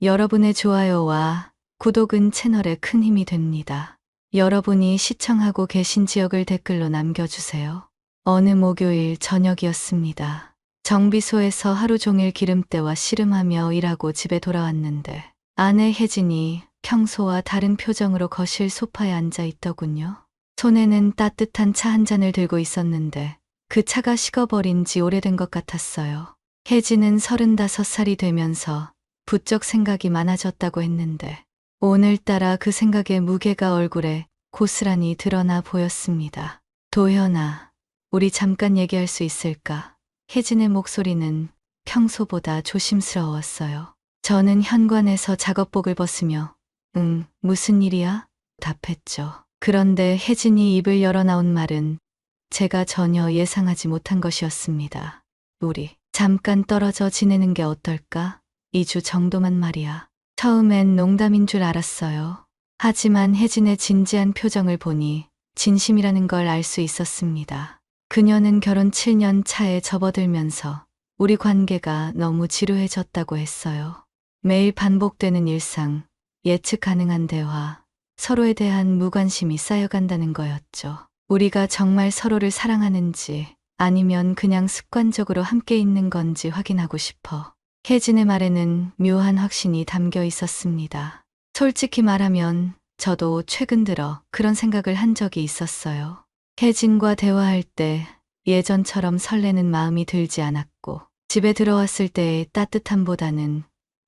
여러분의 좋아요와 구독은 채널에 큰 힘이 됩니다. 여러분이 시청하고 계신 지역을 댓글로 남겨주세요. 어느 목요일 저녁이었습니다. 정비소에서 하루 종일 기름때와 씨름하며 일하고 집에 돌아왔는데 아내 혜진이 평소와 다른 표정으로 거실 소파에 앉아 있더군요. 손에는 따뜻한 차 한 잔을 들고 있었는데 그 차가 식어버린 지 오래된 것 같았어요. 혜진은 35살이 되면서 부쩍 생각이 많아졌다고 했는데 오늘따라 그 생각의 무게가 얼굴에 고스란히 드러나 보였습니다. 도현아, 우리 잠깐 얘기할 수 있을까? 혜진의 목소리는 평소보다 조심스러웠어요. 저는 현관에서 작업복을 벗으며 응, 무슨 일이야? 답했죠. 그런데 혜진이 입을 열어 나온 말은 제가 전혀 예상하지 못한 것이었습니다. 우리 잠깐 떨어져 지내는 게 어떨까? 2주 정도만 말이야. 처음엔 농담인 줄 알았어요. 하지만 혜진의 진지한 표정을 보니 진심이라는 걸 알 수 있었습니다. 그녀는 결혼 7년 차에 접어들면서 우리 관계가 너무 지루해졌다고 했어요. 매일 반복되는 일상, 예측 가능한 대화, 서로에 대한 무관심이 쌓여간다는 거였죠. 우리가 정말 서로를 사랑하는지 아니면 그냥 습관적으로 함께 있는 건지 확인하고 싶어. 혜진의 말에는 묘한 확신이 담겨 있었습니다. 솔직히 말하면 저도 최근 들어 그런 생각을 한 적이 있었어요. 혜진과 대화할 때 예전처럼 설레는 마음이 들지 않았고 집에 들어왔을 때의 따뜻함보다는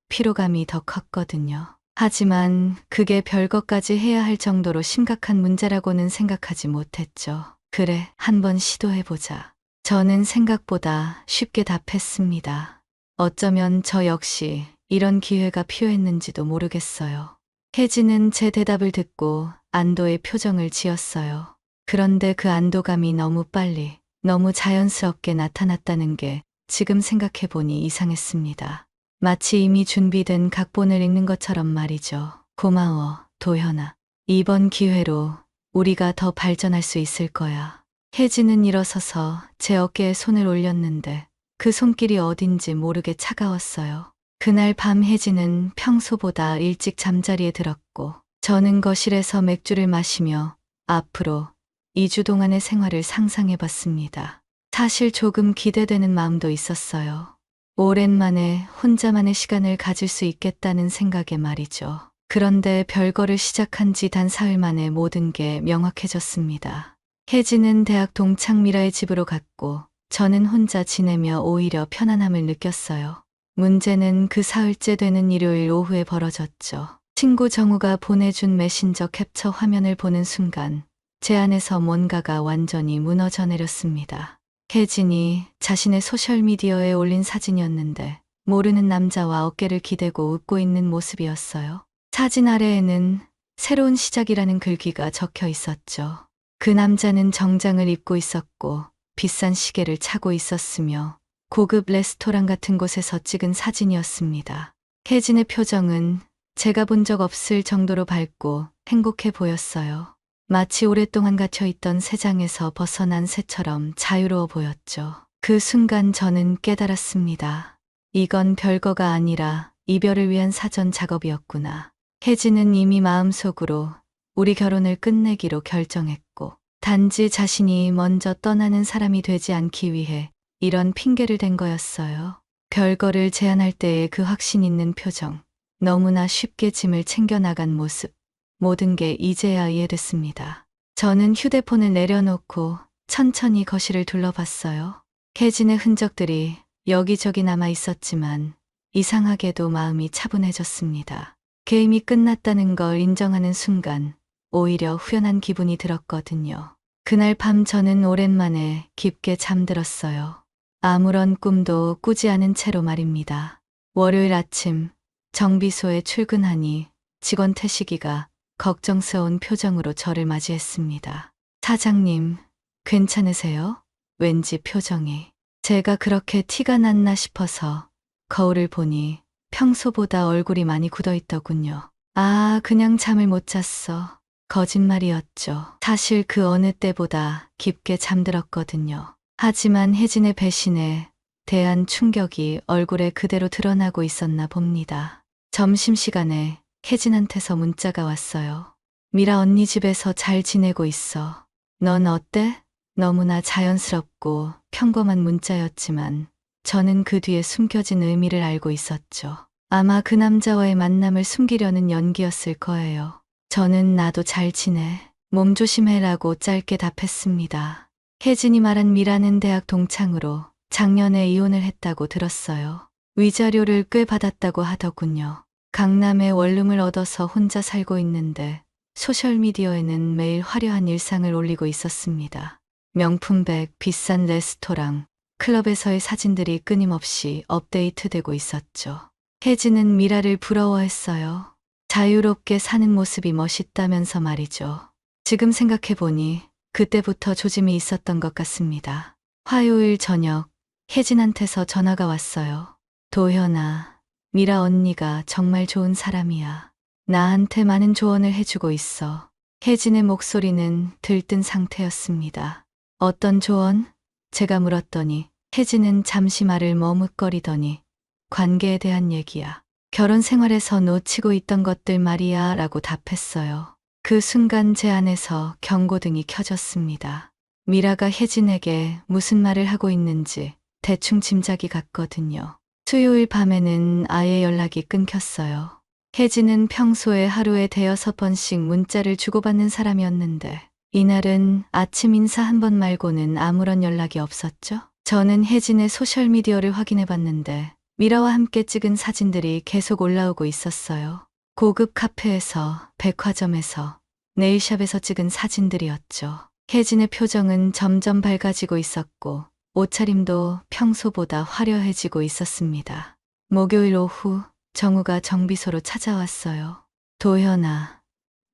피로감이 더 컸거든요. 하지만 그게 별것까지 해야 할 정도로 심각한 문제라고는 생각하지 못했죠. 그래, 한번 시도해보자. 저는 생각보다 쉽게 답했습니다. 어쩌면 저 역시 이런 기회가 필요했는지도 모르겠어요. 혜진은 제 대답을 듣고 안도의 표정을 지었어요. 그런데 그 안도감이 너무 빨리, 너무 자연스럽게 나타났다는 게 지금 생각해보니 이상했습니다. 마치 이미 준비된 각본을 읽는 것처럼 말이죠. 고마워, 도현아. 이번 기회로 우리가 더 발전할 수 있을 거야. 혜진은 일어서서 제 어깨에 손을 올렸는데 그 손길이 어딘지 모르게 차가웠어요. 그날 밤 혜진은 평소보다 일찍 잠자리에 들었고 저는 거실에서 맥주를 마시며 앞으로 2주 동안의 생활을 상상해봤습니다. 사실 조금 기대되는 마음도 있었어요. 오랜만에 혼자만의 시간을 가질 수 있겠다는 생각에 말이죠. 그런데 별거를 시작한 지 단 사흘 만에 모든 게 명확해졌습니다. 혜진은 대학 동창 미라의 집으로 갔고 저는 혼자 지내며 오히려 편안함을 느꼈어요. 문제는 그 사흘째 되는 일요일 오후에 벌어졌죠. 친구 정우가 보내준 메신저 캡처 화면을 보는 순간 제 안에서 뭔가가 완전히 무너져 내렸습니다. 혜진이 자신의 소셜미디어에 올린 사진이었는데 모르는 남자와 어깨를 기대고 웃고 있는 모습이었어요. 사진 아래에는 새로운 시작이라는 글귀가 적혀 있었죠. 그 남자는 정장을 입고 있었고 비싼 시계를 차고 있었으며 고급 레스토랑 같은 곳에서 찍은 사진이었습니다. 혜진의 표정은 제가 본 적 없을 정도로 밝고 행복해 보였어요. 마치 오랫동안 갇혀있던 새장에서 벗어난 새처럼 자유로워 보였죠. 그 순간 저는 깨달았습니다. 이건 별거가 아니라 이별을 위한 사전 작업이었구나. 혜진은 이미 마음속으로 우리 결혼을 끝내기로 결정했고 단지 자신이 먼저 떠나는 사람이 되지 않기 위해 이런 핑계를 댄 거였어요. 별거를 제안할 때의 그 확신 있는 표정, 너무나 쉽게 짐을 챙겨나간 모습, 모든 게 이제야 이해됐습니다. 저는 휴대폰을 내려놓고 천천히 거실을 둘러봤어요. 혜진의 흔적들이 여기저기 남아 있었지만 이상하게도 마음이 차분해졌습니다. 게임이 끝났다는 걸 인정하는 순간 오히려 후련한 기분이 들었거든요. 그날 밤 저는 오랜만에 깊게 잠들었어요. 아무런 꿈도 꾸지 않은 채로 말입니다. 월요일 아침 정비소에 출근하니 직원 태식이가 걱정스러운 표정으로 저를 맞이했습니다. 사장님, 괜찮으세요? 왠지 표정이. 제가 그렇게 티가 났나 싶어서 거울을 보니 평소보다 얼굴이 많이 굳어있더군요. 아, 그냥 잠을 못 잤어. 거짓말이었죠. 사실 그 어느 때보다 깊게 잠들었거든요. 하지만 혜진의 배신에 대한 충격이 얼굴에 그대로 드러나고 있었나 봅니다. 점심시간에 혜진한테서 문자가 왔어요. 미라 언니 집에서 잘 지내고 있어. 넌 어때? 너무나 자연스럽고 평범한 문자였지만 저는 그 뒤에 숨겨진 의미를 알고 있었죠. 아마 그 남자와의 만남을 숨기려는 연기였을 거예요. 저는 나도 잘 지내. 몸 조심해라고 짧게 답했습니다. 혜진이 말한 미라는 대학 동창으로 작년에 이혼을 했다고 들었어요. 위자료를 꽤 받았다고 하더군요. 강남에 원룸을 얻어서 혼자 살고 있는데 소셜미디어에는 매일 화려한 일상을 올리고 있었습니다. 명품백, 비싼 레스토랑, 클럽에서의 사진들이 끊임없이 업데이트되고 있었죠. 혜진은 미라를 부러워했어요. 자유롭게 사는 모습이 멋있다면서 말이죠. 지금 생각해보니 그때부터 조짐이 있었던 것 같습니다. 화요일 저녁 혜진한테서 전화가 왔어요. 도현아, 미라 언니가 정말 좋은 사람이야. 나한테 많은 조언을 해주고 있어. 혜진의 목소리는 들뜬 상태였습니다. 어떤 조언? 제가 물었더니 혜진은 잠시 말을 머뭇거리더니 관계에 대한 얘기야. 결혼 생활에서 놓치고 있던 것들 말이야 라고 답했어요. 그 순간 제 안에서 경고등이 켜졌습니다. 미라가 혜진에게 무슨 말을 하고 있는지 대충 짐작이 갔거든요. 수요일 밤에는 아예 연락이 끊겼어요. 혜진은 평소에 하루에 대여섯 번씩 문자를 주고받는 사람이었는데 이날은 아침 인사 한 번 말고는 아무런 연락이 없었죠. 저는 혜진의 소셜미디어를 확인해 봤는데 미라와 함께 찍은 사진들이 계속 올라오고 있었어요. 고급 카페에서, 백화점에서, 네일샵에서 찍은 사진들이었죠. 혜진의 표정은 점점 밝아지고 있었고 옷차림도 평소보다 화려해지고 있었습니다. 목요일 오후 정우가 정비소로 찾아왔어요. 도현아,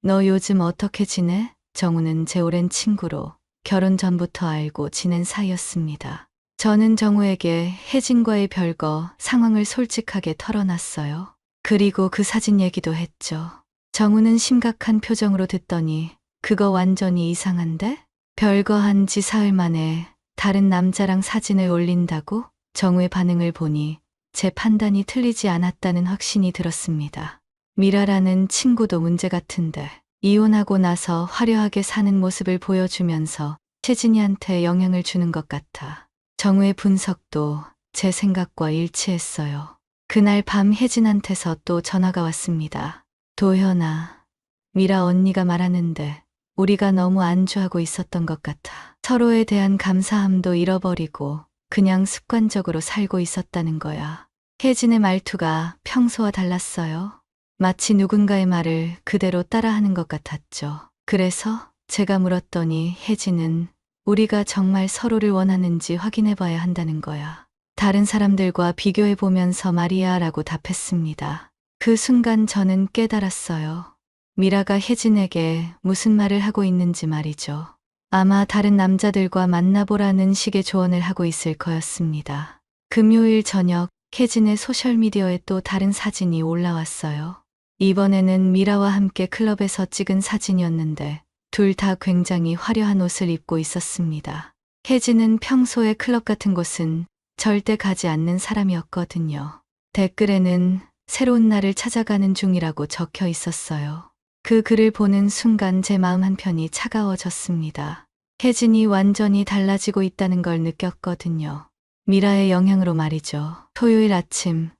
너 요즘 어떻게 지내? 정우는 제 오랜 친구로 결혼 전부터 알고 지낸 사이였습니다. 저는 정우에게 혜진과의 별거 상황을 솔직하게 털어놨어요. 그리고 그 사진 얘기도 했죠. 정우는 심각한 표정으로 듣더니 그거 완전히 이상한데? 별거 한 지 사흘 만에 다른 남자랑 사진을 올린다고? 정우의 반응을 보니 제 판단이 틀리지 않았다는 확신이 들었습니다. 미라라는 친구도 문제 같은데 이혼하고 나서 화려하게 사는 모습을 보여주면서 혜진이한테 영향을 주는 것 같아. 정우의 분석도 제 생각과 일치했어요. 그날 밤 혜진한테서 또 전화가 왔습니다. 도현아, 미라 언니가 말하는데 우리가 너무 안주하고 있었던 것 같아. 서로에 대한 감사함도 잃어버리고 그냥 습관적으로 살고 있었다는 거야. 혜진의 말투가 평소와 달랐어요. 마치 누군가의 말을 그대로 따라하는 것 같았죠. 그래서 제가 물었더니 혜진은 우리가 정말 서로를 원하는지 확인해 봐야 한다는 거야. 다른 사람들과 비교해 보면서 말이야 라고 답했습니다. 그 순간 저는 깨달았어요. 미라가 혜진에게 무슨 말을 하고 있는지 말이죠. 아마 다른 남자들과 만나보라는 식의 조언을 하고 있을 거였습니다. 금요일 저녁 혜진의 소셜미디어에 또 다른 사진이 올라왔어요. 이번에는 미라와 함께 클럽에서 찍은 사진이었는데 둘 다 굉장히 화려한 옷을 입고 있었습니다. 혜진은 평소에 클럽 같은 곳은 절대 가지 않는 사람이었거든요. 댓글에는 새로운 날을 찾아가는 중이라고 적혀 있었어요. 그 글을 보는 순간 제 마음 한편이 차가워졌습니다. 혜진이 완전히 달라지고 있다는 걸 느꼈거든요. 미라의 영향으로 말이죠. 토요일 아침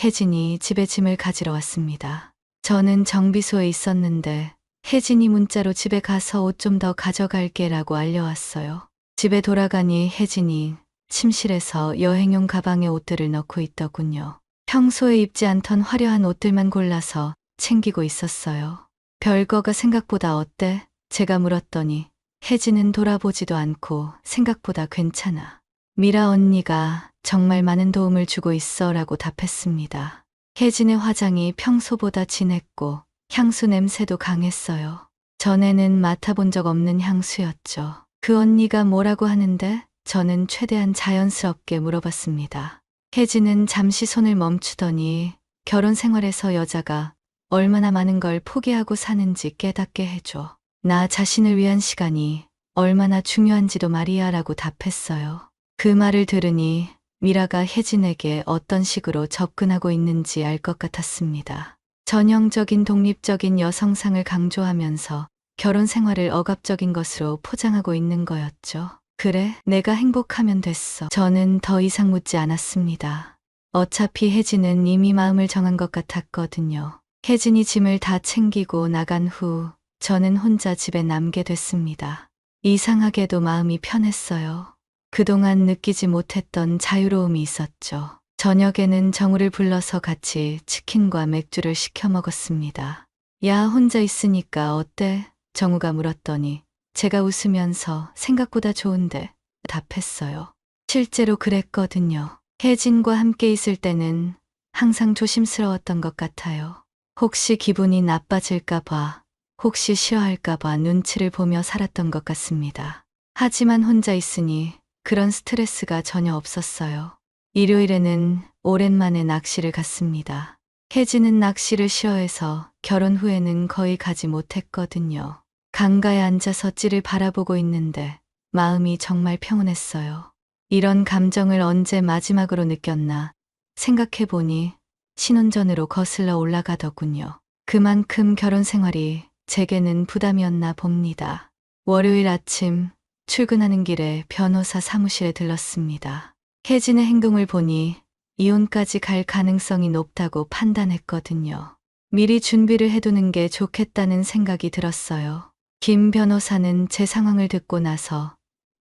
혜진이 집에 짐을 가지러 왔습니다. 저는 정비소에 있었는데 혜진이 문자로 집에 가서 옷 좀 더 가져갈게 라고 알려왔어요. 집에 돌아가니 혜진이 침실에서 여행용 가방에 옷들을 넣고 있더군요. 평소에 입지 않던 화려한 옷들만 골라서 챙기고 있었어요. 별거가 생각보다 어때? 제가 물었더니 혜진은 돌아보지도 않고 생각보다 괜찮아. 미라 언니가 정말 많은 도움을 주고 있어 라고 답했습니다. 혜진의 화장이 평소보다 진했고 향수 냄새도 강했어요. 전에는 맡아본 적 없는 향수였죠. 그 언니가 뭐라고 하는데? 저는 최대한 자연스럽게 물어봤습니다. 혜진은 잠시 손을 멈추더니 결혼 생활에서 여자가 얼마나 많은 걸 포기하고 사는지 깨닫게 해줘. 나 자신을 위한 시간이 얼마나 중요한지도 말이야 라고 답했어요. 그 말을 들으니 미라가 혜진에게 어떤 식으로 접근하고 있는지 알 것 같았습니다. 전형적인 독립적인 여성상을 강조하면서 결혼 생활을 억압적인 것으로 포장하고 있는 거였죠. 그래, 내가 행복하면 됐어. 저는 더 이상 묻지 않았습니다. 어차피 혜진은 이미 마음을 정한 것 같았거든요. 혜진이 짐을 다 챙기고 나간 후 저는 혼자 집에 남게 됐습니다. 이상하게도 마음이 편했어요. 그동안 느끼지 못했던 자유로움이 있었죠. 저녁에는 정우를 불러서 같이 치킨과 맥주를 시켜 먹었습니다. 야, 혼자 있으니까 어때? 정우가 물었더니 제가 웃으면서 생각보다 좋은데 답했어요. 실제로 그랬거든요. 혜진과 함께 있을 때는 항상 조심스러웠던 것 같아요. 혹시 기분이 나빠질까봐, 혹시 싫어할까봐 눈치를 보며 살았던 것 같습니다. 하지만 혼자 있으니 그런 스트레스가 전혀 없었어요. 일요일에는 오랜만에 낚시를 갔습니다. 혜진은 낚시를 싫어해서 결혼 후에는 거의 가지 못했거든요. 강가에 앉아서 찌를 바라보고 있는데 마음이 정말 평온했어요. 이런 감정을 언제 마지막으로 느꼈나 생각해보니 신혼전으로 거슬러 올라가더군요. 그만큼 결혼 생활이 제게는 부담이었나 봅니다. 월요일 아침 출근하는 길에 변호사 사무실에 들렀습니다. 혜진의 행동을 보니 이혼까지 갈 가능성이 높다고 판단했거든요. 미리 준비를 해두는 게 좋겠다는 생각이 들었어요. 김 변호사는 제 상황을 듣고 나서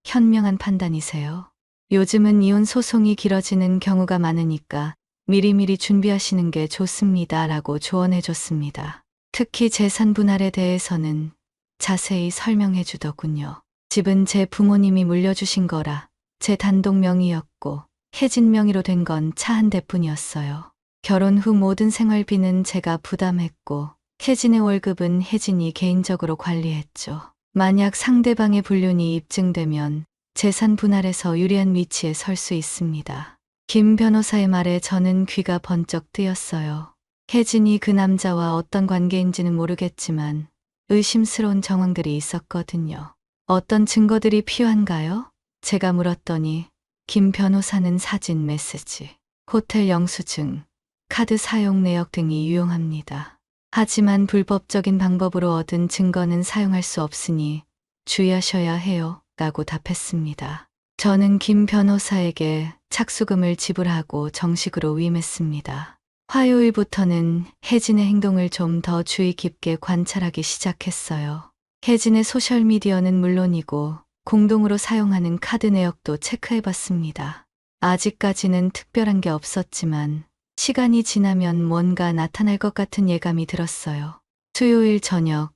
현명한 판단이세요. 요즘은 이혼 소송이 길어지는 경우가 많으니까 미리미리 준비하시는 게 좋습니다. 라고 조언해 줬습니다. 특히 재산 분할에 대해서는 자세히 설명해 주더군요. 집은 제 부모님이 물려주신 거라 제 단독 명의였고 혜진 명의로 된 건 차 한 대뿐이었어요. 결혼 후 모든 생활비는 제가 부담했고 혜진의 월급은 혜진이 개인적으로 관리했죠. 만약 상대방의 불륜이 입증되면 재산 분할에서 유리한 위치에 설 수 있습니다. 김 변호사의 말에 저는 귀가 번쩍 뜨였어요. 혜진이 그 남자와 어떤 관계인지는 모르겠지만 의심스러운 정황들이 있었거든요. 어떤 증거들이 필요한가요? 제가 물었더니 김 변호사는 사진, 메시지, 호텔 영수증, 카드 사용 내역 등이 유용합니다. 하지만 불법적인 방법으로 얻은 증거는 사용할 수 없으니 주의하셔야 해요. 라고 답했습니다. 저는 김 변호사에게 착수금을 지불하고 정식으로 위임했습니다. 화요일부터는 혜진의 행동을 좀 더 주의 깊게 관찰하기 시작했어요. 혜진의 소셜미디어는 물론이고 공동으로 사용하는 카드 내역도 체크해봤습니다. 아직까지는 특별한 게 없었지만 시간이 지나면 뭔가 나타날 것 같은 예감이 들었어요. 수요일 저녁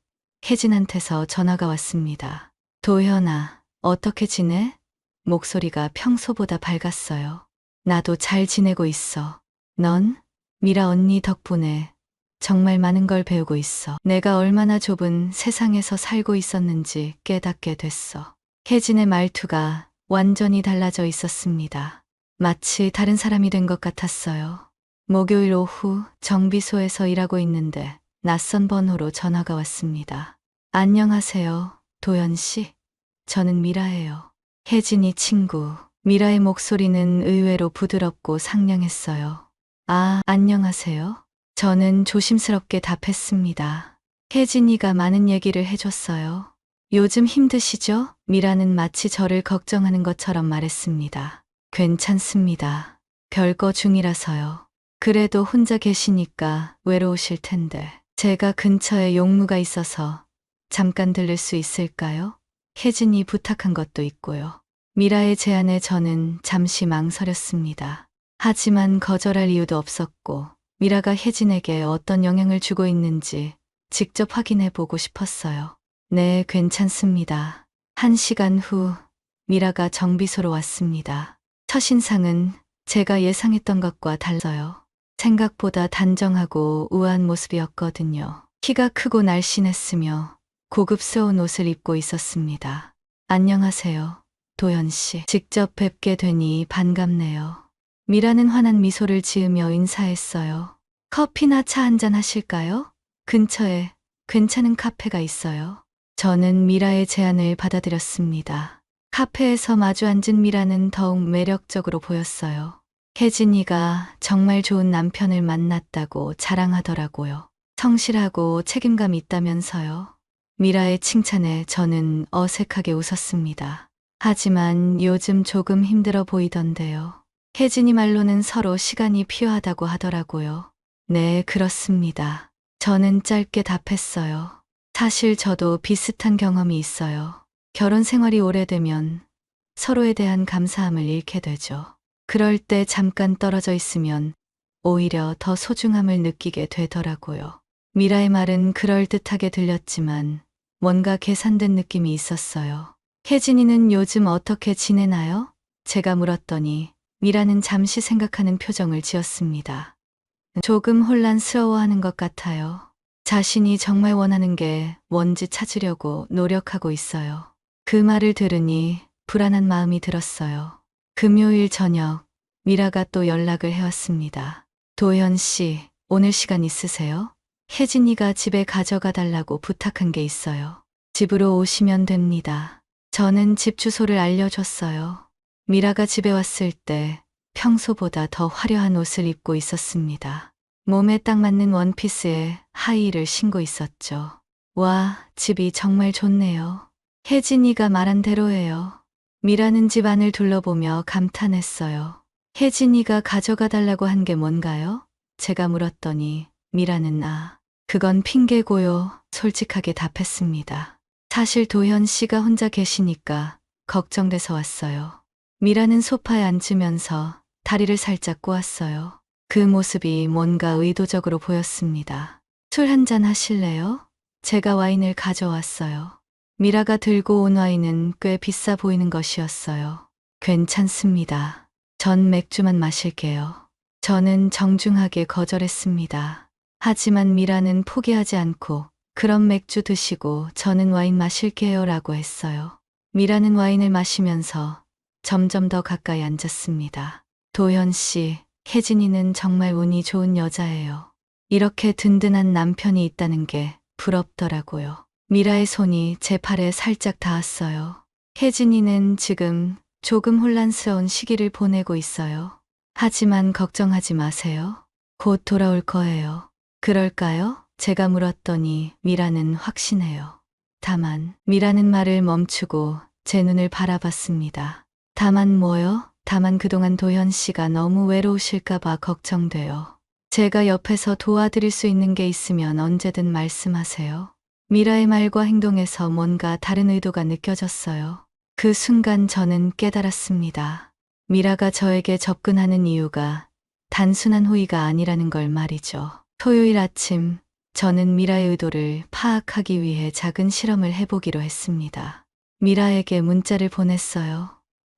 혜진한테서 전화가 왔습니다. 도현아, 어떻게 지내? 목소리가 평소보다 밝았어요. 나도 잘 지내고 있어. 넌? 미라 언니 덕분에 정말 많은 걸 배우고 있어. 내가 얼마나 좁은 세상에서 살고 있었는지 깨닫게 됐어. 혜진의 말투가 완전히 달라져 있었습니다. 마치 다른 사람이 된 것 같았어요. 목요일 오후 정비소에서 일하고 있는데 낯선 번호로 전화가 왔습니다. 안녕하세요, 도연 씨. 저는 미라예요. 혜진이 친구. 미라의 목소리는 의외로 부드럽고 상냥했어요. 아, 안녕하세요. 저는 조심스럽게 답했습니다. 혜진이가 많은 얘기를 해줬어요. 요즘 힘드시죠? 미라는 마치 저를 걱정하는 것처럼 말했습니다. 괜찮습니다. 별거 중이라서요. 그래도 혼자 계시니까 외로우실 텐데. 제가 근처에 용무가 있어서 잠깐 들를 수 있을까요? 혜진이 부탁한 것도 있고요. 미라의 제안에 저는 잠시 망설였습니다. 하지만 거절할 이유도 없었고 미라가 혜진에게 어떤 영향을 주고 있는지 직접 확인해 보고 싶었어요. 네, 괜찮습니다. 1시간 후 미라가 정비소로 왔습니다. 첫인상은 제가 예상했던 것과 달라요. 생각보다 단정하고 우아한 모습이었거든요. 키가 크고 날씬했으며 고급스러운 옷을 입고 있었습니다. 안녕하세요, 도연 씨. 직접 뵙게 되니 반갑네요. 미라는 환한 미소를 지으며 인사했어요. 커피나 차 한잔 하실까요? 근처에 괜찮은 카페가 있어요. 저는 미라의 제안을 받아들였습니다. 카페에서 마주 앉은 미라는 더욱 매력적으로 보였어요. 혜진이가 정말 좋은 남편을 만났다고 자랑하더라고요. 성실하고 책임감 있다면서요. 미라의 칭찬에 저는 어색하게 웃었습니다. 하지만 요즘 조금 힘들어 보이던데요. 혜진이 말로는 서로 시간이 필요하다고 하더라고요. 네, 그렇습니다. 저는 짧게 답했어요. 사실 저도 비슷한 경험이 있어요. 결혼 생활이 오래되면 서로에 대한 감사함을 잃게 되죠. 그럴 때 잠깐 떨어져 있으면 오히려 더 소중함을 느끼게 되더라고요. 미라의 말은 그럴듯하게 들렸지만 뭔가 계산된 느낌이 있었어요. 혜진이는 요즘 어떻게 지내나요? 제가 물었더니 미라는 잠시 생각하는 표정을 지었습니다. 조금 혼란스러워하는 것 같아요. 자신이 정말 원하는 게 뭔지 찾으려고 노력하고 있어요. 그 말을 들으니 불안한 마음이 들었어요. 금요일 저녁, 미라가 또 연락을 해왔습니다. 도현 씨, 오늘 시간 있으세요? 혜진이가 집에 가져가 달라고 부탁한 게 있어요. 집으로 오시면 됩니다. 저는 집 주소를 알려줬어요. 미라가 집에 왔을 때 평소보다 더 화려한 옷을 입고 있었습니다. 몸에 딱 맞는 원피스에 하이힐을 신고 있었죠. 와, 집이 정말 좋네요. 혜진이가 말한 대로예요. 미라는 집 안을 둘러보며 감탄했어요. 혜진이가 가져가 달라고 한 게 뭔가요? 제가 물었더니 미라는 그건 핑계고요. 솔직하게 답했습니다. 사실 도현 씨가 혼자 계시니까 걱정돼서 왔어요. 미라는 소파에 앉으면서 다리를 살짝 꼬았어요. 그 모습이 뭔가 의도적으로 보였습니다. 술 한잔 하실래요? 제가 와인을 가져왔어요. 미라가 들고 온 와인은 꽤 비싸 보이는 것이었어요. 괜찮습니다. 전 맥주만 마실게요. 저는 정중하게 거절했습니다. 하지만 미라는 포기하지 않고 그럼 맥주 드시고 저는 와인 마실게요 라고 했어요. 미라는 와인을 마시면서 점점 더 가까이 앉았습니다. 도현 씨, 혜진이는 정말 운이 좋은 여자예요. 이렇게 든든한 남편이 있다는 게 부럽더라고요. 미라의 손이 제 팔에 살짝 닿았어요. 혜진이는 지금 조금 혼란스러운 시기를 보내고 있어요. 하지만 걱정하지 마세요. 곧 돌아올 거예요. 그럴까요? 제가 물었더니 미라는 확신해요. 다만 미라는 말을 멈추고 제 눈을 바라봤습니다. 다만 뭐요? 다만 그동안 도현 씨가 너무 외로우실까봐 걱정돼요. 제가 옆에서 도와드릴 수 있는 게 있으면 언제든 말씀하세요. 미라의 말과 행동에서 뭔가 다른 의도가 느껴졌어요. 그 순간 저는 깨달았습니다. 미라가 저에게 접근하는 이유가 단순한 호의가 아니라는 걸 말이죠. 토요일 아침, 저는 미라의 의도를 파악하기 위해 작은 실험을 해보기로 했습니다. 미라에게 문자를 보냈어요.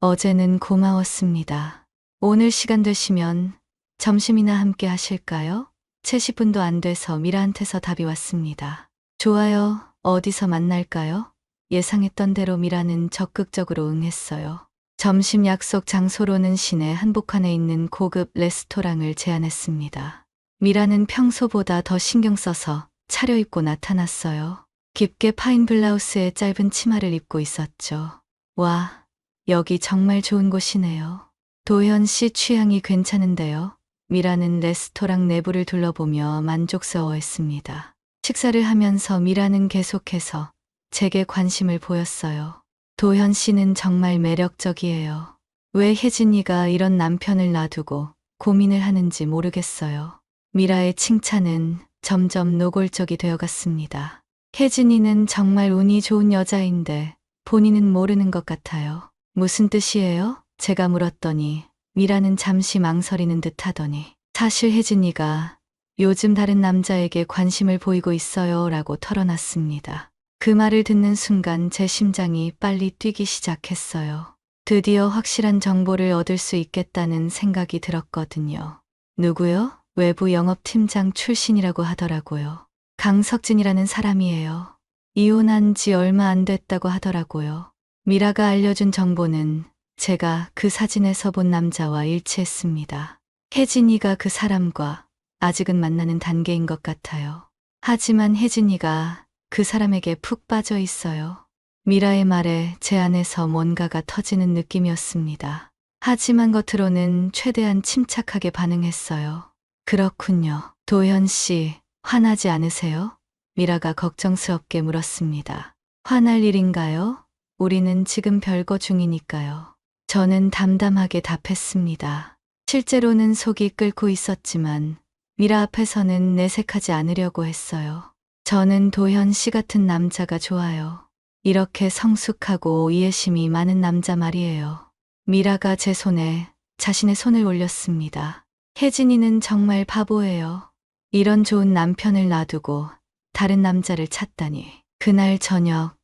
어제는 고마웠습니다. 오늘 시간 되시면 점심이나 함께 하실까요? 채 10분도 안 돼서 미라한테서 답이 왔습니다. 좋아요. 어디서 만날까요? 예상했던 대로 미라는 적극적으로 응했어요. 점심 약속 장소로는 시내 한복판에 있는 고급 레스토랑을 제안했습니다. 미라는 평소보다 더 신경 써서 차려입고 나타났어요. 깊게 파인 블라우스에 짧은 치마를 입고 있었죠. 와, 여기 정말 좋은 곳이네요. 도현 씨 취향이 괜찮은데요. 미라는 레스토랑 내부를 둘러보며 만족스러워했습니다. 식사를 하면서 미라는 계속해서 제게 관심을 보였어요. 도현 씨는 정말 매력적이에요. 왜 혜진이가 이런 남편을 놔두고 고민을 하는지 모르겠어요. 미라의 칭찬은 점점 노골적이 되어갔습니다. 혜진이는 정말 운이 좋은 여자인데 본인은 모르는 것 같아요. 무슨 뜻이에요? 제가 물었더니 미라는 잠시 망설이는 듯 하더니 사실 혜진이가 요즘 다른 남자에게 관심을 보이고 있어요 라고 털어놨습니다. 그 말을 듣는 순간 제 심장이 빨리 뛰기 시작했어요. 드디어 확실한 정보를 얻을 수 있겠다는 생각이 들었거든요. 누구요? 외부 영업팀장 출신이라고 하더라고요. 강석진이라는 사람이에요. 이혼한 지 얼마 안 됐다고 하더라고요. 미라가 알려준 정보는 제가 그 사진에서 본 남자와 일치했습니다. 혜진이가 그 사람과 아직은 만나는 단계인 것 같아요. 하지만 혜진이가 그 사람에게 푹 빠져 있어요. 미라의 말에 제 안에서 뭔가가 터지는 느낌이었습니다. 하지만 겉으로는 최대한 침착하게 반응했어요. 그렇군요. 도현 씨, 화나지 않으세요? 미라가 걱정스럽게 물었습니다. 화날 일인가요? 우리는 지금 별거 중이니까요. 저는 담담하게 답했습니다. 실제로는 속이 끓고 있었지만 미라 앞에서는 내색하지 않으려고 했어요. 저는 도현 씨 같은 남자가 좋아요. 이렇게 성숙하고 이해심이 많은 남자 말이에요. 미라가 제 손에 자신의 손을 올렸습니다. 혜진이는 정말 바보예요. 이런 좋은 남편을 놔두고 다른 남자를 찾다니. 그날 저녁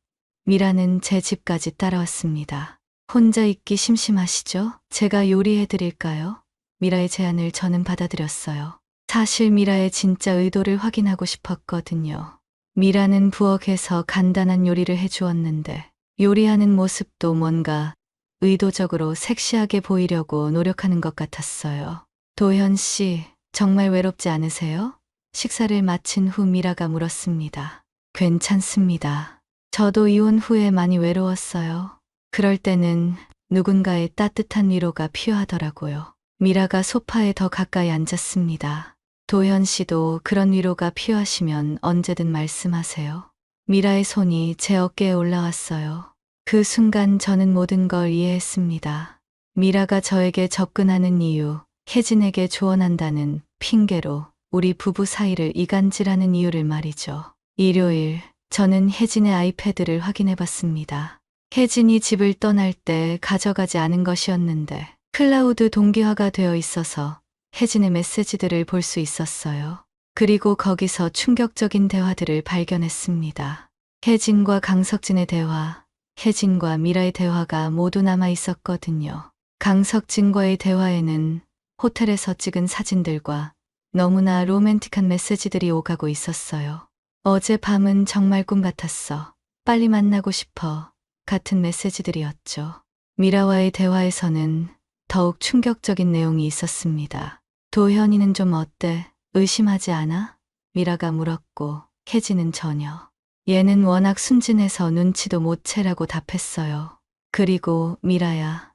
미라는 제 집까지 따라왔습니다. 혼자 있기 심심하시죠? 제가 요리해 드릴까요? 미라의 제안을 저는 받아들였어요. 사실 미라의 진짜 의도를 확인하고 싶었거든요. 미라는 부엌에서 간단한 요리를 해주었는데 요리하는 모습도 뭔가 의도적으로 섹시하게 보이려고 노력하는 것 같았어요. 도현 씨, 정말 외롭지 않으세요? 식사를 마친 후 미라가 물었습니다. 괜찮습니다. 저도 이혼 후에 많이 외로웠어요. 그럴 때는 누군가의 따뜻한 위로가 필요하더라고요. 미라가 소파에 더 가까이 앉았습니다. 도현 씨도 그런 위로가 필요하시면 언제든 말씀하세요. 미라의 손이 제 어깨에 올라왔어요. 그 순간 저는 모든 걸 이해했습니다. 미라가 저에게 접근하는 이유, 혜진에게 조언한다는 핑계로 우리 부부 사이를 이간질하는 이유를 말이죠. 일요일, 저는 혜진의 아이패드를 확인해 봤습니다. 혜진이 집을 떠날 때 가져가지 않은 것이었는데 클라우드 동기화가 되어 있어서 혜진의 메시지들을 볼 수 있었어요. 그리고 거기서 충격적인 대화들을 발견했습니다. 혜진과 강석진의 대화, 혜진과 미라의 대화가 모두 남아 있었거든요. 강석진과의 대화에는 호텔에서 찍은 사진들과 너무나 로맨틱한 메시지들이 오가고 있었어요. 어제 밤은 정말 꿈 같았어. 빨리 만나고 싶어. 같은 메시지들이었죠. 미라와의 대화에서는 더욱 충격적인 내용이 있었습니다. 도현이는 좀 어때? 의심하지 않아? 미라가 물었고 혜진은 전혀. 얘는 워낙 순진해서 눈치도 못 채라고 답했어요. 그리고 미라야,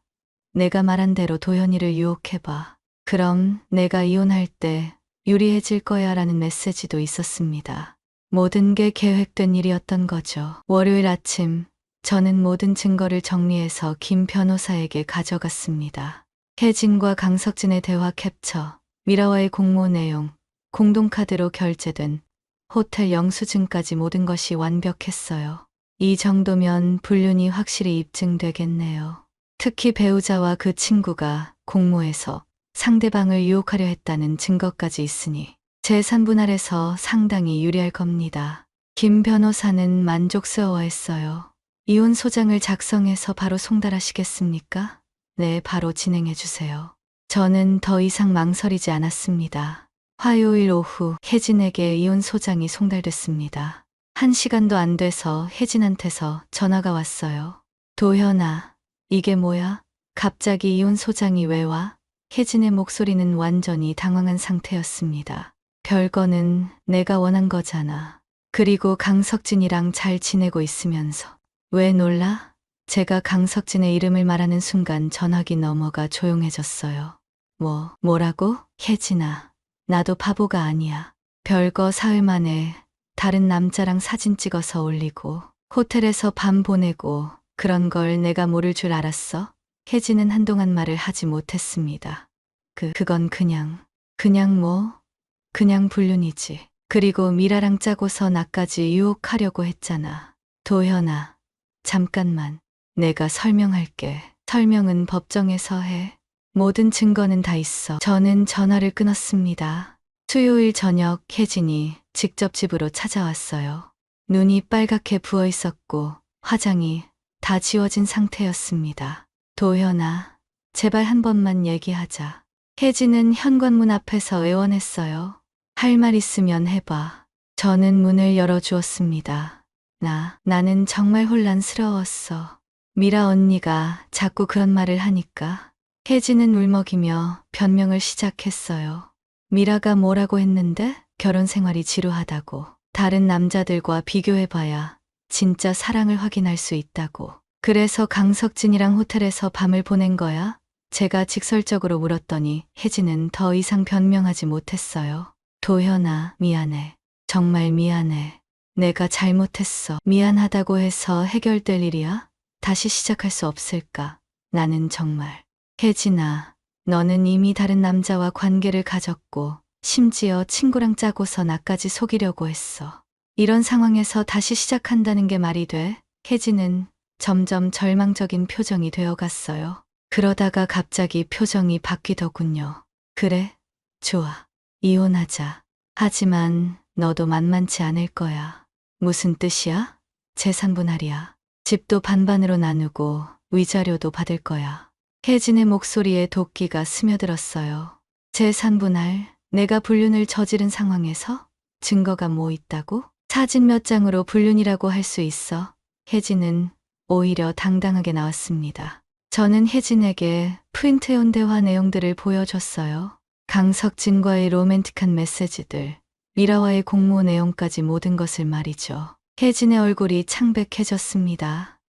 내가 말한 대로 도현이를 유혹해봐. 그럼 내가 이혼할 때 유리해질 거야 라는 메시지도 있었습니다. 모든 게 계획된 일이었던 거죠. 월요일 아침 저는 모든 증거를 정리해서 김 변호사에게 가져갔습니다. 혜진과 강석진의 대화 캡처, 미라와의 공모 내용, 공동카드로 결제된 호텔 영수증까지 모든 것이 완벽했어요. 이 정도면 불륜이 확실히 입증되겠네요. 특히 배우자와 그 친구가 공모해서 상대방을 유혹하려 했다는 증거까지 있으니 재산 분할에서 상당히 유리할 겁니다. 김 변호사는 만족스러워했어요. 이혼 소장을 작성해서 바로 송달하시겠습니까? 네, 바로 진행해 주세요. 저는 더 이상 망설이지 않았습니다. 화요일 오후 혜진에게 이혼 소장이 송달됐습니다. 1시간도 안 돼서 혜진한테서 전화가 왔어요. 도현아, 이게 뭐야? 갑자기 이혼 소장이 왜 와? 혜진의 목소리는 완전히 당황한 상태였습니다. 별거는 내가 원한 거잖아. 그리고 강석진이랑 잘 지내고 있으면서. 왜 놀라? 제가 강석진의 이름을 말하는 순간 전화기 너머가 조용해졌어요. 뭐라고? 혜진아, 나도 바보가 아니야. 별거 사흘 만에 다른 남자랑 사진 찍어서 올리고 호텔에서 밤 보내고 그런 걸 내가 모를 줄 알았어? 혜진은 한동안 말을 하지 못했습니다. 그건 그냥 불륜이지. 그리고 미라랑 짜고서 나까지 유혹하려고 했잖아. 도현아, 잠깐만. 내가 설명할게. 설명은 법정에서 해. 모든 증거는 다 있어. 저는 전화를 끊었습니다. 수요일 저녁 혜진이 직접 집으로 찾아왔어요. 눈이 빨갛게 부어 있었고 화장이 다 지워진 상태였습니다. 도현아, 제발 한 번만 얘기하자. 혜진은 현관문 앞에서 애원했어요. 할 말 있으면 해봐. 저는 문을 열어주었습니다. 나는 정말 혼란스러웠어. 미라 언니가 자꾸 그런 말을 하니까. 혜진은 울먹이며 변명을 시작했어요. 미라가 뭐라고 했는데? 결혼 생활이 지루하다고. 다른 남자들과 비교해봐야 진짜 사랑을 확인할 수 있다고. 그래서 강석진이랑 호텔에서 밤을 보낸 거야? 제가 직설적으로 물었더니 혜진은 더 이상 변명하지 못했어요. 도현아, 미안해. 정말 미안해. 내가 잘못했어. 미안하다고 해서 해결될 일이야? 다시 시작할 수 없을까? 나는 정말. 혜진아, 너는 이미 다른 남자와 관계를 가졌고, 심지어 친구랑 짜고서 나까지 속이려고 했어. 이런 상황에서 다시 시작한다는 게 말이 돼? 혜진은 점점 절망적인 표정이 되어갔어요. 그러다가 갑자기 표정이 바뀌더군요. 그래, 좋아. 이혼하자. 하지만 너도 만만치 않을 거야. 무슨 뜻이야? 재산 분할이야. 집도 반반으로 나누고 위자료도 받을 거야. 혜진의 목소리에 도끼가 스며들었어요. 재산 분할, 내가 불륜을 저지른 상황에서 증거가 뭐 있다고? 사진 몇 장으로 불륜이라고 할 수 있어. 혜진은 오히려 당당하게 나왔습니다. 저는 혜진에게 프린트해온 대화 내용들을 보여줬어요. 강석진과의 로맨틱한 메시지들, 미라와의 공모 내용까지 모든 것을 말이죠. 혜진의 얼굴이 창백해졌습니다.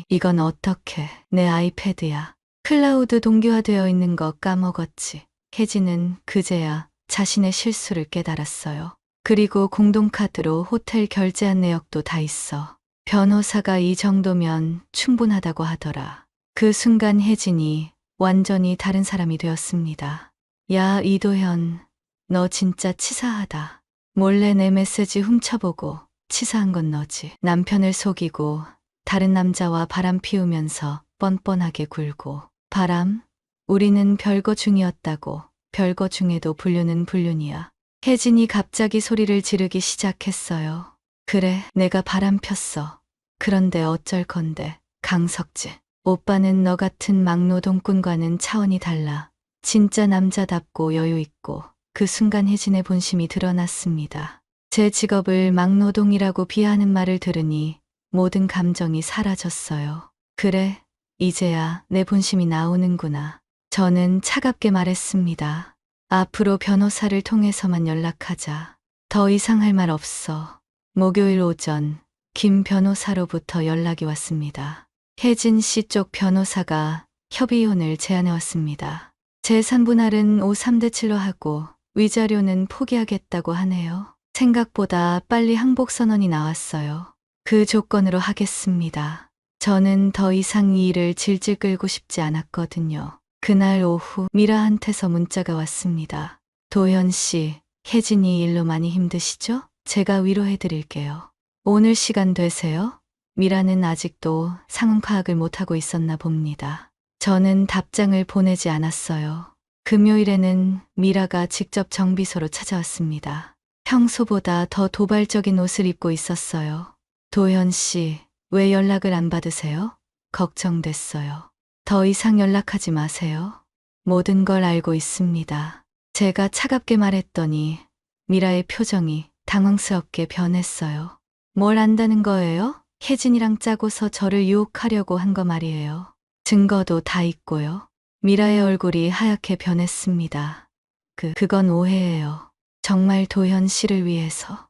이건 어떻게? 내 아이패드야. 클라우드 동기화되어 있는 거 까먹었지. 혜진은 그제야 자신의 실수를 깨달았어요. 그리고 공동카드로 호텔 결제한 내역도 다 있어. 변호사가 이 정도면 충분하다고 하더라. 그 순간 혜진이 완전히 다른 사람이 되었습니다. 야, 이도현, 너 진짜 치사하다. 몰래 내 메시지 훔쳐보고 치사한 건 너지. 남편을 속이고 다른 남자와 바람 피우면서 뻔뻔하게 굴고. 바람? 우리는 별거 중이었다고. 별거 중에도 불륜은 불륜이야. 혜진이 갑자기 소리를 지르기 시작했어요. 그래, 내가 바람 폈어. 그런데 어쩔 건데, 강석진. 오빠는 너 같은 막노동꾼과는 차원이 달라. 진짜 남자답고 여유있고. 그 순간 혜진의 본심이 드러났습니다. 제 직업을 막노동이라고 비하하는 말을 들으니 모든 감정이 사라졌어요. 그래, 이제야 내 본심이 나오는구나. 저는 차갑게 말했습니다. 앞으로 변호사를 통해서만 연락하자. 더 이상 할 말 없어. 목요일 오전 김 변호사로부터 연락이 왔습니다. 혜진 씨 쪽 변호사가 협의혼을 제안해 왔습니다. 재산 분할은 5-3대 7로 하고 위자료는 포기하겠다고 하네요. 생각보다 빨리 항복 선언이 나왔어요. 그 조건으로 하겠습니다. 저는 더 이상 이 일을 질질 끌고 싶지 않았거든요. 그날 오후 미라한테서 문자가 왔습니다. 도현 씨, 혜진이 일로 많이 힘드시죠? 제가 위로해 드릴게요. 오늘 시간 되세요? 미라는 아직도 상황 파악을 못하고 있었나 봅니다. 저는 답장을 보내지 않았어요. 금요일에는 미라가 직접 정비소로 찾아왔습니다. 평소보다 더 도발적인 옷을 입고 있었어요. 도현 씨, 왜 연락을 안 받으세요? 걱정됐어요. 더 이상 연락하지 마세요. 모든 걸 알고 있습니다. 제가 차갑게 말했더니 미라의 표정이 당황스럽게 변했어요. 뭘 안다는 거예요? 혜진이랑 짜고서 저를 유혹하려고 한 거 말이에요. 증거도 다 있고요. 미라의 얼굴이 하얗게 변했습니다. 그건 오해예요. 정말 도현 씨를 위해서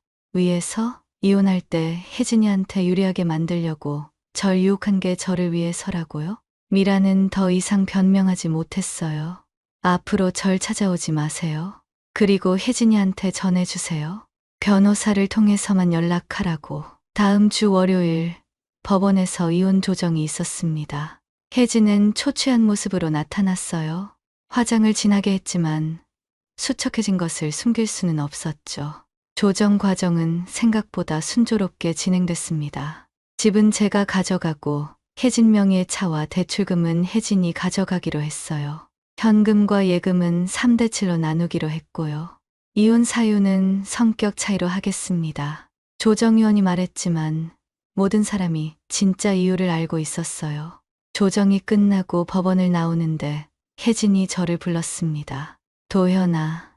이혼할 때 혜진이한테 유리하게 만들려고 절 유혹한 게 저를 위해서라고요? 미라는 더 이상 변명하지 못했어요. 앞으로 절 찾아오지 마세요. 그리고 혜진이한테 전해주세요. 변호사를 통해서만 연락하라고. 다음 주 월요일 법원에서 이혼 조정이 있었습니다. 혜진은 초췌한 모습으로 나타났어요. 화장을 진하게 했지만 수척해진 것을 숨길 수는 없었죠. 조정 과정은 생각보다 순조롭게 진행됐습니다. 집은 제가 가져가고 혜진 명의의 차와 대출금은 혜진이 가져가기로 했어요. 현금과 예금은 3대 7로 나누기로 했고요. 이혼 사유는 성격 차이로 하겠습니다. 조정위원이 말했지만 모든 사람이 진짜 이유를 알고 있었어요. 조정이 끝나고 법원을 나오는데 혜진이 저를 불렀습니다. 도현아,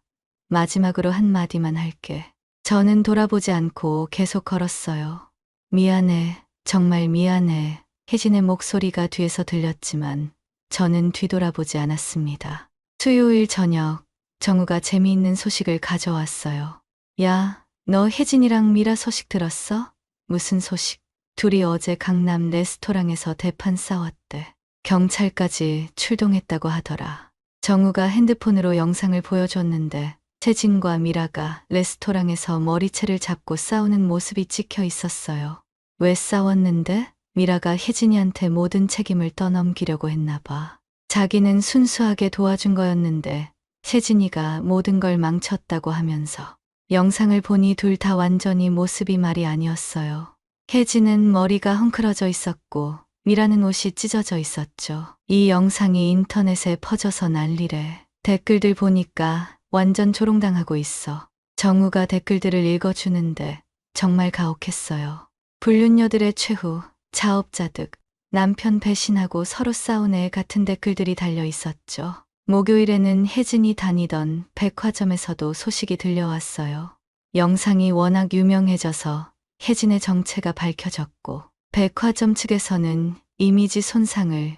마지막으로 한마디만 할게. 저는 돌아보지 않고 계속 걸었어요. 미안해, 정말 미안해. 혜진의 목소리가 뒤에서 들렸지만 저는 뒤돌아보지 않았습니다. 수요일 저녁 정우가 재미있는 소식을 가져왔어요. 야, 너 혜진이랑 미라 소식 들었어? 무슨 소식? 둘이 어제 강남 레스토랑에서 대판 싸웠대. 경찰까지 출동했다고 하더라. 정우가 핸드폰으로 영상을 보여줬는데 채진과 미라가 레스토랑에서 머리채를 잡고 싸우는 모습이 찍혀 있었어요. 왜 싸웠는데? 미라가 혜진이한테 모든 책임을 떠넘기려고 했나 봐. 자기는 순수하게 도와준 거였는데 채진이가 모든 걸 망쳤다고 하면서 영상을 보니 둘 다 완전히 모습이 말이 아니었어요. 혜진은 머리가 헝클어져 있었고 미라는 옷이 찢어져 있었죠. 이 영상이 인터넷에 퍼져서 난리래. 댓글들 보니까 완전 조롱당하고 있어. 정우가 댓글들을 읽어주는데 정말 가혹했어요. 불륜녀들의 최후, 자업자득, 남편 배신하고 서로 싸운 애 같은 댓글들이 달려 있었죠. 목요일에는 혜진이 다니던 백화점에서도 소식이 들려왔어요. 영상이 워낙 유명해져서 혜진의 정체가 밝혀졌고 백화점 측에서는 이미지 손상을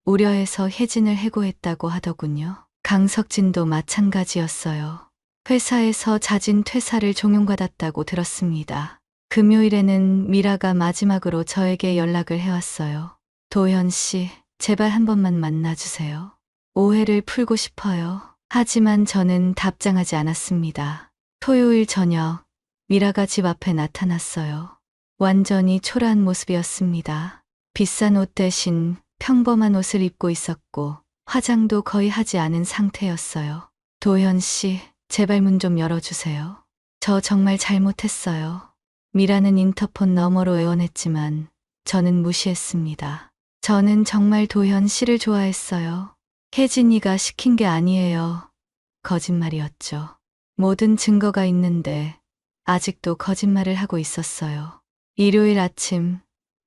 우려해서 혜진을 해고했다고 하더군요. 강석진도 마찬가지였어요. 회사에서 자진 퇴사를 종용받았다고 들었습니다. 금요일에는 미라가 마지막으로 저에게 연락을 해왔어요. 도현 씨, 제발 한 번만 만나주세요. 오해를 풀고 싶어요. 하지만 저는 답장하지 않았습니다. 토요일 저녁, 미라가 집 앞에 나타났어요. 완전히 초라한 모습이었습니다. 비싼 옷 대신 평범한 옷을 입고 있었고 화장도 거의 하지 않은 상태였어요. 도현 씨, 제발 문 좀 열어주세요. 저 정말 잘못했어요. 미라는 인터폰 너머로 애원했지만 저는 무시했습니다. 저는 정말 도현 씨를 좋아했어요. 혜진이가 시킨 게 아니에요. 거짓말이었죠. 모든 증거가 있는데 아직도 거짓말을 하고 있었어요. 일요일 아침,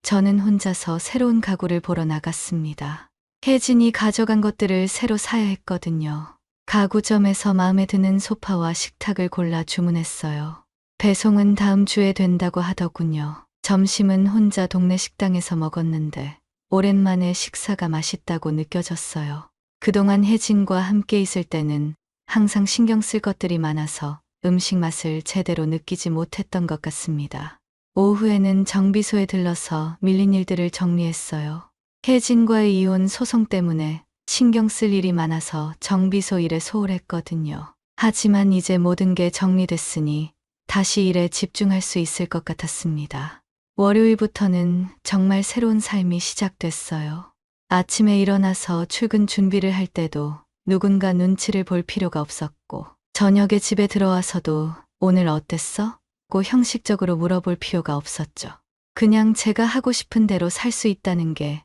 저는 혼자서 새로운 가구를 보러 나갔습니다. 혜진이 가져간 것들을 새로 사야 했거든요. 가구점에서 마음에 드는 소파와 식탁을 골라 주문했어요. 배송은 다음 주에 된다고 하더군요. 점심은 혼자 동네 식당에서 먹었는데 오랜만에 식사가 맛있다고 느껴졌어요. 그동안 혜진과 함께 있을 때는 항상 신경 쓸 것들이 많아서 음식 맛을 제대로 느끼지 못했던 것 같습니다. 오후에는 정비소에 들러서 밀린 일들을 정리했어요. 혜진과의 이혼 소송 때문에 신경 쓸 일이 많아서 정비소 일에 소홀했거든요. 하지만 이제 모든 게 정리됐으니 다시 일에 집중할 수 있을 것 같았습니다. 월요일부터는 정말 새로운 삶이 시작됐어요. 아침에 일어나서 출근 준비를 할 때도 누군가 눈치를 볼 필요가 없었고 저녁에 집에 들어와서도 오늘 어땠어? 고 형식적으로 물어볼 필요가 없었죠. 그냥 제가 하고 싶은 대로 살 수 있다는 게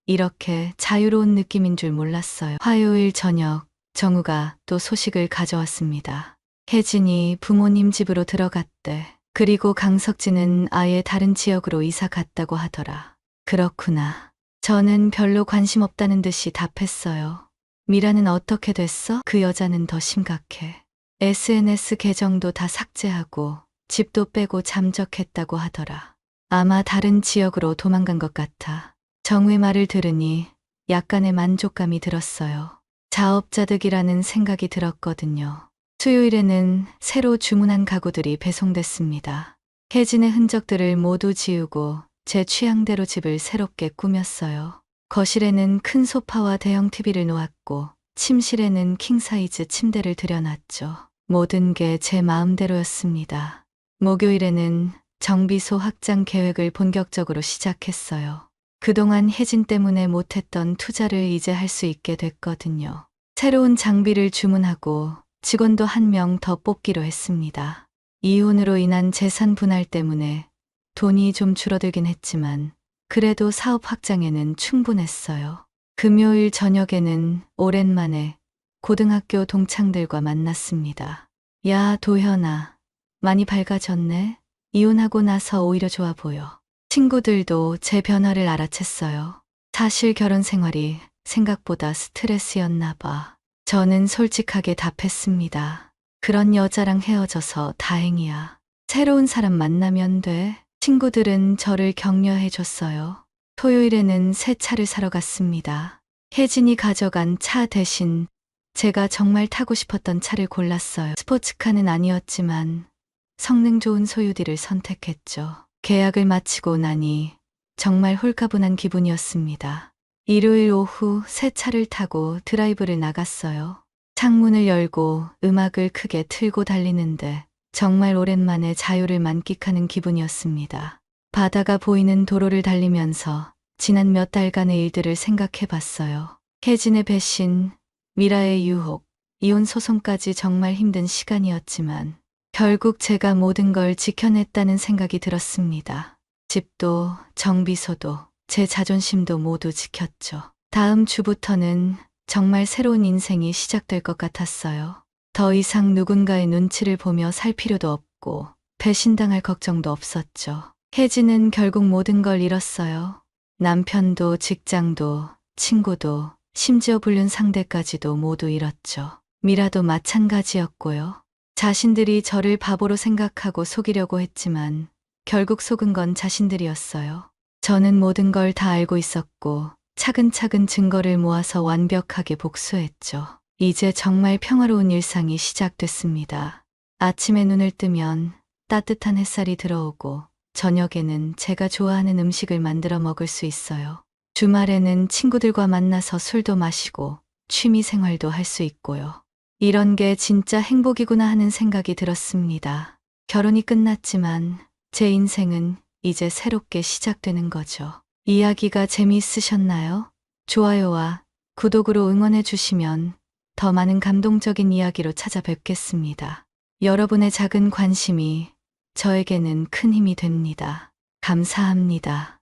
이렇게 자유로운 느낌인 줄 몰랐어요. 화요일 저녁 정우가 또 소식을 가져왔습니다. 혜진이 부모님 집으로 들어갔대. 그리고 강석진은 아예 다른 지역으로 이사 갔다고 하더라. 그렇구나. 저는 별로 관심 없다는 듯이 답했어요. 미라는 어떻게 됐어? 그 여자는 더 심각해. SNS 계정도 다 삭제하고 집도 빼고 잠적했다고 하더라. 아마 다른 지역으로 도망간 것 같아. 정우의 말을 들으니 약간의 만족감이 들었어요. 자업자득이라는 생각이 들었거든요. 수요일에는 새로 주문한 가구들이 배송됐습니다. 혜진의 흔적들을 모두 지우고 제 취향대로 집을 새롭게 꾸몄어요. 거실에는 큰 소파와 대형 TV를 놓았고 침실에는 킹사이즈 침대를 들여놨죠. 모든 게 제 마음대로였습니다. 목요일에는 정비소 확장 계획을 본격적으로 시작했어요. 그동안 혜진 때문에 못했던 투자를 이제 할 수 있게 됐거든요. 새로운 장비를 주문하고 직원도 한 명 더 뽑기로 했습니다. 이혼으로 인한 재산 분할 때문에 돈이 좀 줄어들긴 했지만 그래도 사업 확장에는 충분했어요. 금요일 저녁에는 오랜만에 고등학교 동창들과 만났습니다. 야, 도현아. 많이 밝아졌네. 이혼하고 나서 오히려 좋아 보여. 친구들도 제 변화를 알아챘어요. 사실 결혼 생활이 생각보다 스트레스였나 봐. 저는 솔직하게 답했습니다. 그런 여자랑 헤어져서 다행이야. 새로운 사람 만나면 돼. 친구들은 저를 격려해 줬어요. 토요일에는 새 차를 사러 갔습니다. 혜진이 가져간 차 대신 제가 정말 타고 싶었던 차를 골랐어요. 스포츠카는 아니었지만 성능 좋은 소유디를 선택했죠. 계약을 마치고 나니 정말 홀가분한 기분이었습니다. 일요일 오후 새 차를 타고 드라이브를 나갔어요. 창문을 열고 음악을 크게 틀고 달리는데 정말 오랜만에 자유를 만끽하는 기분이었습니다. 바다가 보이는 도로를 달리면서 지난 몇 달간의 일들을 생각해 봤어요. 혜진의 배신, 미라의 유혹, 이혼 소송까지 정말 힘든 시간이었지만 결국 제가 모든 걸 지켜냈다는 생각이 들었습니다. 집도, 정비소도, 제 자존심도 모두 지켰죠. 다음 주부터는 정말 새로운 인생이 시작될 것 같았어요. 더 이상 누군가의 눈치를 보며 살 필요도 없고 배신당할 걱정도 없었죠. 혜진은 결국 모든 걸 잃었어요. 남편도 직장도 친구도 심지어 불륜 상대까지도 모두 잃었죠. 미라도 마찬가지였고요. 자신들이 저를 바보로 생각하고 속이려고 했지만 결국 속은 건 자신들이었어요. 저는 모든 걸 다 알고 있었고 차근차근 증거를 모아서 완벽하게 복수했죠. 이제 정말 평화로운 일상이 시작됐습니다. 아침에 눈을 뜨면 따뜻한 햇살이 들어오고 저녁에는 제가 좋아하는 음식을 만들어 먹을 수 있어요. 주말에는 친구들과 만나서 술도 마시고 취미 생활도 할 수 있고요. 이런 게 진짜 행복이구나 하는 생각이 들었습니다. 결혼이 끝났지만 제 인생은 이제 새롭게 시작되는 거죠. 이야기가 재미있으셨나요? 좋아요와 구독으로 응원해 주시면 더 많은 감동적인 이야기로 찾아뵙겠습니다. 여러분의 작은 관심이 저에게는 큰 힘이 됩니다. 감사합니다.